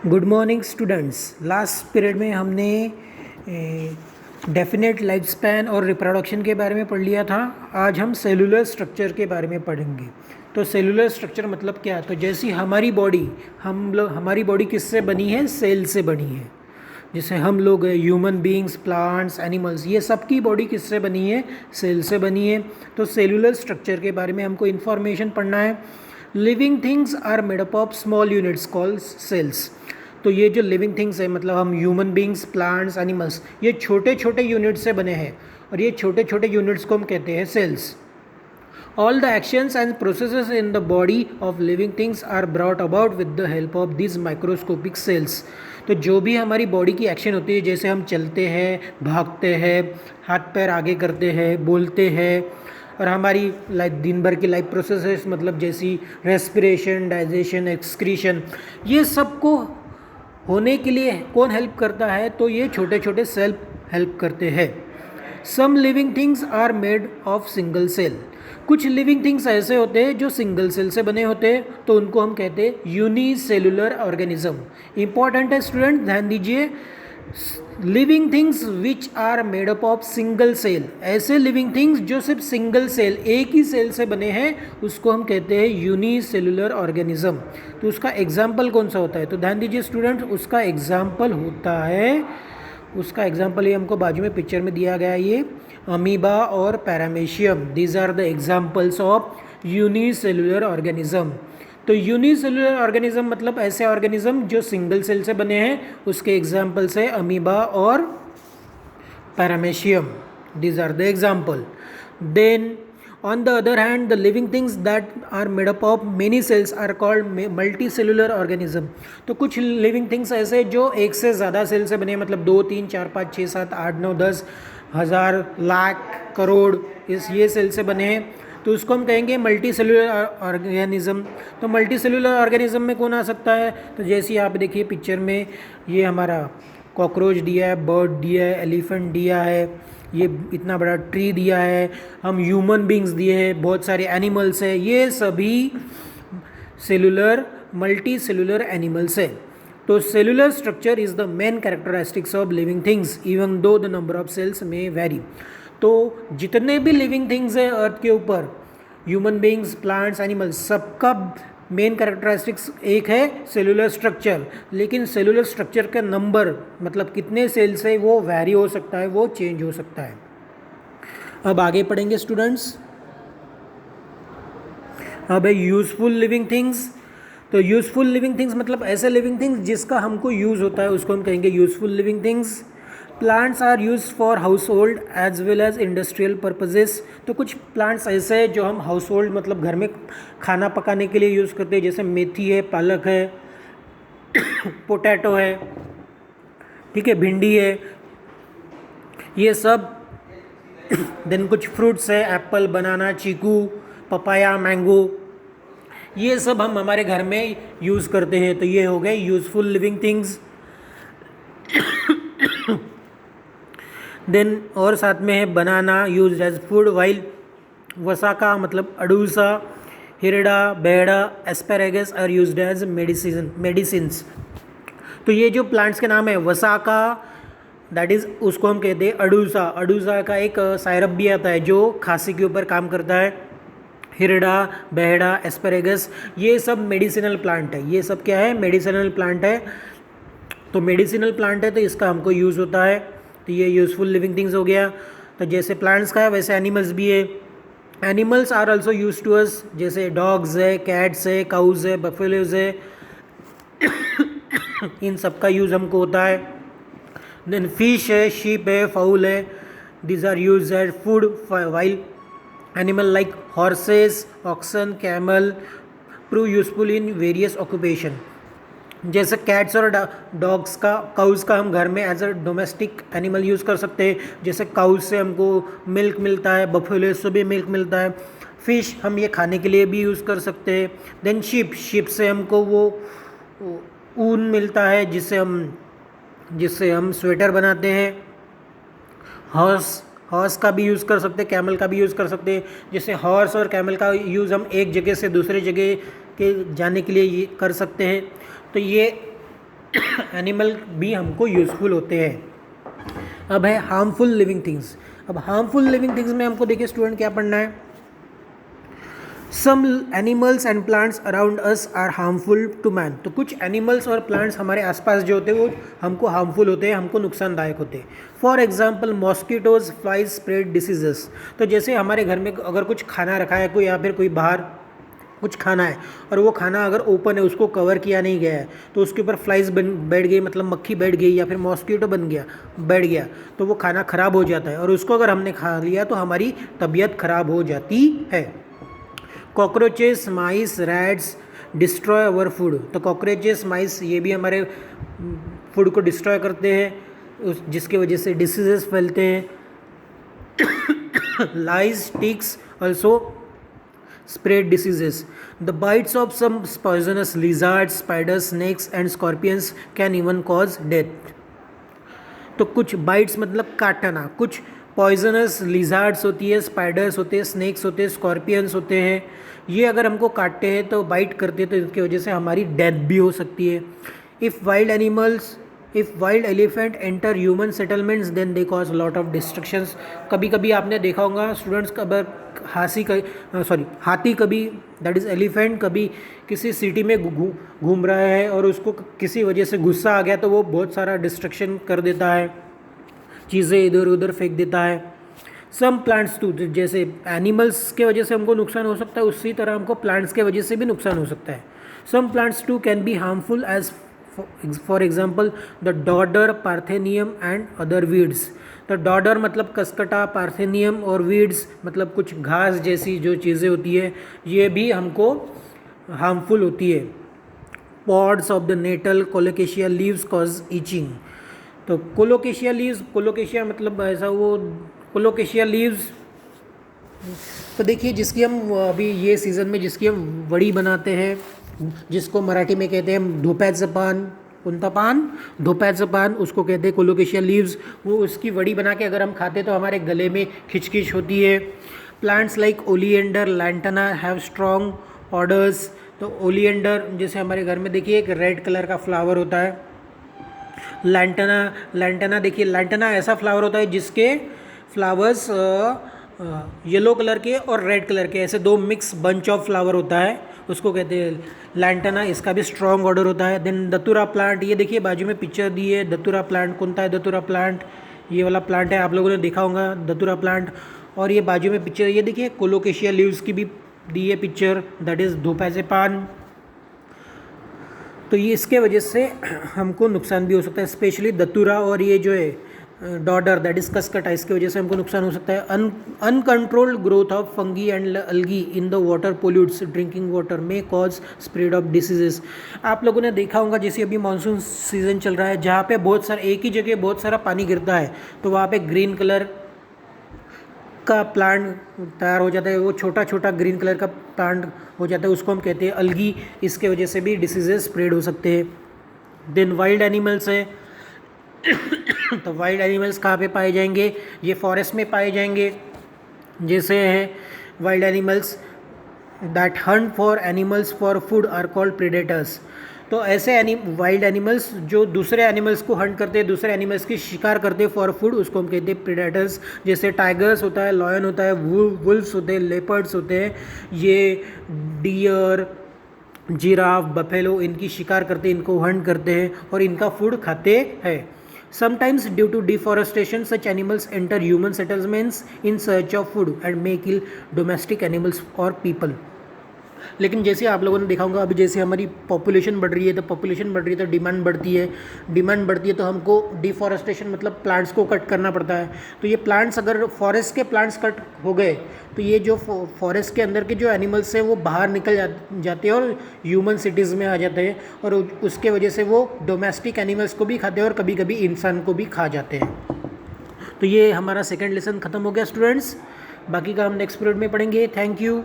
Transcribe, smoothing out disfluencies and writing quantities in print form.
Good morning students. Last period में हमने definite life span और रिप्रोडक्शन के बारे में पढ़ लिया था। आज हम सेलुलर स्ट्रक्चर के बारे में पढ़ेंगे। तो सेलुलर स्ट्रक्चर मतलब क्या? तो जैसी हमारी बॉडी, हमारी बॉडी किससे बनी है? सेल से बनी है। जैसे हम लोग ह्यूमन बीइंग्स, प्लांट्स, एनिमल्स, ये सब की बॉडी किससे बनी है? सेल से बनी है। तो सेलुलर स्ट्रक्चर के बारे में हमको इन्फॉर्मेशन पढ़ना है। Living things are made up of small units called cells. तो ये जो लिविंग थिंग्स है, मतलब हम ह्यूमन बीइंग्स, प्लांट्स, एनिमल्स, ये छोटे छोटे यूनिट्स से बने हैं और ये छोटे छोटे यूनिट्स को हम कहते हैं cells. All the actions and processes in the body of living things are brought about with the help of this microscopic cells. तो जो भी हमारी बॉडी की एक्शन होती है, जैसे हम चलते हैं, भागते हैं, हाथ पैर आगे करते हैं, बोलते हैं, और हमारी लाइफ, दिन भर की लाइफ प्रोसेसेस, मतलब जैसी रेस्पिरेशन, डाइजेशन, एक्सक्रीशन, ये सब को होने के लिए कौन हेल्प करता है? तो ये छोटे छोटे सेल हेल्प करते हैं। Some living things are made of single cell. कुछ लिविंग थिंग्स ऐसे होते हैं जो सिंगल सेल से बने होते हैं, तो उनको हम कहते हैं यूनिसेलुलर ऑर्गेनिज्म। इंपॉर्टेंट है स्टूडेंट, ध्यान दीजिए। Living things which are made up of single cell, ऐसे लिविंग थिंग्स जो सिर्फ सिंगल सेल, एक ही सेल से बने हैं, उसको हम कहते हैं यूनिसेलुलर ऑर्गेनिज्म। तो उसका एग्जाम्पल कौन सा होता है? तो ध्यान दीजिए स्टूडेंट, उसका एग्जाम्पल होता है, उसका एग्जाम्पल ये हमको बाजू में पिक्चर में दिया गया है, ये अमीबा और paramecium. These are the examples of unicellular organism. तो यूनिसेलुलर ऑर्गेनिज्म मतलब ऐसे ऑर्गेनिज्म जो सिंगल सेल से बने हैं, उसके एग्जाम्पल्स है अमीबा और paramecium. These are the example. Then on the other hand, the living things that are made up of many cells are called multicellular organism। तो कुछ लिविंग थिंग्स ऐसे जो एक से ज़्यादा सेल से बने, मतलब 2, 3, 4, 5, 6, 7, 8, 9, 10, हज़ार, लाख, करोड़, ये सेल से बने हैं, तो उसको हम कहेंगे मल्टी सेलुलर ऑर्गेनिज्म। तो मल्टी सेलुलर ऑर्गेनिज्म में कौन आ सकता है? तो जैसे आप देखिए पिक्चर में, ये हमारा कॉकरोच दिया है, बर्ड दिया है, एलिफेंट दिया है, ये इतना बड़ा ट्री दिया है, हम ह्यूमन बींग्स दिए हैं, बहुत सारे एनिमल्स है, ये सभी सेलुलर, मल्टी सेलुलर एनिमल्स है। तो cellular structure is the main characteristics of living things even though the number of cells may vary. तो जितने भी लिविंग थिंग्स है अर्थ के ऊपर, ह्यूमन बींग्स, प्लांट्स, एनिमल्स, सबका मेन कैरेक्टरिस्टिक्स एक है सेलुलर स्ट्रक्चर। लेकिन सेलुलर स्ट्रक्चर का नंबर, मतलब कितने सेल्स है, वो वैरी हो सकता है, वो चेंज हो सकता है। अब आगे पढ़ेंगे स्टूडेंट्स। अब है यूजफुल लिविंग थिंग्स। तो यूजफुल लिविंग थिंग्स मतलब ऐसे लिविंग थिंग्स जिसका हमको यूज़ होता है, उसको हम कहेंगे useful living things. Plants are use for household as well as industrial purposes. तो कुछ प्लांट्स ऐसे हैं जो हम हाउस होल्ड, मतलब घर में खाना पकाने के लिए यूज़ करते हैं, जैसे मेथी है, पालक है, पोटैटो है, ठीक है, भिंडी है, ये सब। देन कुछ फ्रूट्स है, एप्पल, बनाना, चीकू, पपाया, मैंगो, ये सब हम हमारे घर में यूज़ करते हैं। तो ये हो गए यूजफुल लिविंग थिंग्स। देन और साथ में है banana use as food, while वसाका मतलब अडूसा, हिरडा, बेहड़ा, asparagus are used as medicines. तो ये जो प्लांट्स के नाम है, वसाका दैट इज़, उसको हम कहते हैं अडूसा। अडूसा का एक सायरप भी आता है जो खांसी के ऊपर काम करता है। हिरडा, बेहड़ा, एस्पेरेगस, ये सब मेडिसिनल प्लांट है। ये सब क्या है? मेडिसिनल प्लांट है। तो मेडिसिनल प्लांट है तो इसका हमको यूज़ होता है। तो ये यूज़फुल लिविंग थिंग्स हो गया। तो जैसे प्लांट्स का है वैसे एनिमल्स भी है। Animals are also use to us, जैसे डॉग्स है, कैट्स है, काउज है, बफेलोज है, इन सब का यूज़ हमको होता है। देन फिश है, शीप है, फाउल है, these are use as food. While animal like horses, oxen, camel prove useful in various occupation. जैसे कैट्स और डॉग्स का, काउस का हम घर में as a domestic animal use कर सकते हैं। जैसे काउस से हमको मिल्क मिलता है, बफेलो से भी मिल्क मिलता है। फ़िश हम ये खाने के लिए भी यूज़ कर सकते हैं। देन शिप से हमको वो ऊन मिलता है जिससे हम स्वेटर बनाते हैं। हॉर्स का भी यूज़ कर सकते हैं, कैमल का भी यूज़ कर सकते हैं। जैसे हॉर्स और कैमल का यूज़ हम एक जगह से दूसरे जगह के जाने के लिए ये कर सकते हैं। तो ये एनिमल भी हमको यूज़फुल होते हैं। अब है हार्मफुल लिविंग थिंग्स। अब हार्मफुल लिविंग थिंग्स में हमको देखिए स्टूडेंट क्या पढ़ना है। Some animals and plants around us are harmful to man. तो कुछ एनिमल्स और प्लांट्स हमारे आसपास जो होते हैं वो हमको हार्मफुल होते हैं, हमको नुकसानदायक होते हैं। For example mosquitoes flies spread diseases. तो जैसे हमारे घर में अगर कुछ खाना रखा है कोई, या फिर कोई बाहर कुछ खाना है और वो खाना अगर ओपन है, उसको कवर किया नहीं गया है, तो उसके ऊपर फ्लाइज बैठ गई, मतलब मक्खी बैठ गई या फिर मॉस्किटो बैठ गया, तो वो खाना ख़राब हो जाता है और उसको अगर हमने खा लिया तो हमारी तबीयत ख़राब हो जाती है। Cockroaches, mice, rats destroy our food. तो कॉकरोचेस, माइस ये भी हमारे फूड को डिस्ट्रॉय करते हैं, जिसकी वजह से डिसीजेस फैलते हैं। लाइस, ticks also spread diseases. The bites of some poisonous lizards, spiders, snakes and scorpions can even cause death. तो कुछ बाइट्स मतलब काटना, कुछ पॉइजनस लिजार्ड्स होती है, स्पाइडर्स होते हैं, स्नेक्स होते हैं, स्कॉर्पियंस होते हैं, ये अगर हमको काटते हैं तो बाइट करते हैं तो इसकी वजह से हमारी डेथ भी हो सकती है। If wild elephant enter human settlements then they cause lot of destructions. कभी कभी आपने देखा होगा स्टूडेंट्स, अगर हाथी कभी, दैट इज़ एलिफेंट, कभी किसी सिटी में घूम रहा है और उसको किसी वजह से गुस्सा आ गया तो वो बहुत सारा डिस्ट्रक्शन कर देता है, चीज़ें इधर उधर फेंक देता है। सम प्लांट्स टू, जैसे एनिमल्स के वजह से हमको नुकसान हो सकता है, उसी तरह हमको प्लांट्स के वजह से भी नुकसान हो सकता है। Some plants too can be harmful as for example the dodder, parthenium and other weeds. तो डॉडर मतलब कसकटा, पार्थेनियम और वीड्स मतलब कुछ घास जैसी जो चीज़ें होती है, ये भी हमको हार्मफुल होती है। Pods of the nettle colocasia leaves cause itching. तो कोलोकेशिया लीव्स, कोलोकेशिया मतलब ऐसा वो कोलोकेशिया लीव्स, तो देखिए जिसकी हम अभी ये सीज़न में जिसकी हम वड़ी बनाते हैं, जिसको मराठी में कहते हैं धोप्याचं पान, कोणता पान, धोप्याचं पान, उसको कहते हैं कोलोकेशिया लीव्स। वो उसकी वड़ी बना के अगर हम खाते तो हमारे गले में खिचखिच होती है। Plants like oleander, lantana have strong odours. तो ओलिएंडर जैसे हमारे घर में देखिए एक रेड कलर का फ्लावर होता है, लैंटना देखिए, लैंटना ऐसा फ्लावर होता है जिसके फ्लावर्स येलो कलर के और रेड कलर के, ऐसे दो मिक्स बंच ऑफ फ्लावर होता है, उसको कहते हैं लैंटना। इसका भी स्ट्रॉन्ग ऑर्डर होता है। देन दतुरा प्लांट, ये देखिए बाजू में पिक्चर दी है, दतुरा प्लांट कौन सा है, दतुरा प्लांट ये वाला प्लांट है, आप लोगों ने देखा होगा दतुरा प्लांट। और ये बाजू में पिक्चर ये देखिए कोलोकेशिया लीव्स की भी दी है पिक्चर, दैट इज़ धोप्याचे पान। तो ये इसके वजह से हमको नुकसान भी हो सकता है, स्पेशली दतुरा और ये जो है डॉडर, दैट इज कसकटा, इसकी वजह से हमको नुकसान हो सकता है। Uncontrolled growth of fungi and algae in the water pollutes drinking water में कॉज स्प्रेड ऑफ डिसीजेस। आप लोगों ने देखा होगा जैसे अभी मानसून सीजन चल रहा है, जहाँ पे बहुत सारा एक ही जगह बहुत सारा पानी गिरता है, तो वहाँ पे ग्रीन कलर का प्लांट तैयार हो जाता है, वो छोटा छोटा ग्रीन कलर का प्लांट हो जाता है, उसको हम कहते हैं अलगी। इसके वजह से भी डिसीजेस स्प्रेड हो सकते हैं। देन वाइल्ड एनिमल्स है, तो वाइल्ड एनिमल्स कहाँ पे पाए जाएंगे, ये फॉरेस्ट में पाए जाएंगे। जैसे है wild animals that hunt for animals for food are called predators. तो ऐसे वाइल्ड एनिमल्स जो दूसरे एनिमल्स को हंट करते हैं, दूसरे एनिमल्स की शिकार करते हैं फॉर फूड, उसको हम कहते हैं प्रेडेटर्स। जैसे टाइगर्स होता है, लॉयन होता है, वुल्फ्स होते हैं, लेपर्ड्स होते हैं, ये डियर, जिराफ, बफेलो इनकी शिकार करते हैं, इनको हंट करते हैं और इनका फूड खाते हैं। Sometimes due to deforestation, such animals enter human settlements in search of food and may kill domestic animals or people. लेकिन जैसे आप लोगों ने देखा होगा अभी जैसे हमारी पॉपुलेशन बढ़ रही है, तो पॉपुलेशन बढ़ रही है तो डिमांड बढ़ती है, डिमांड बढ़ती है तो हमको डिफॉरेस्टेशन मतलब प्लांट्स को कट करना पड़ता है। तो ये प्लांट्स अगर फॉरेस्ट के प्लांट्स कट हो गए तो ये जो फॉरेस्ट के अंदर के जो एनिमल्स हैं वो बाहर निकल जाते हैं और ह्यूमन सिटीज़ में आ जाते हैं, और उसके वजह से वो डोमेस्टिक एनिमल्स को भी खाते हैं और कभी कभी इंसान को भी खा जाते हैं। तो ये हमारा सेकेंड लेसन ख़त्म हो गया स्टूडेंट्स, बाकी का हम नेक्स्ट पीरियड में पढ़ेंगे। Thank you.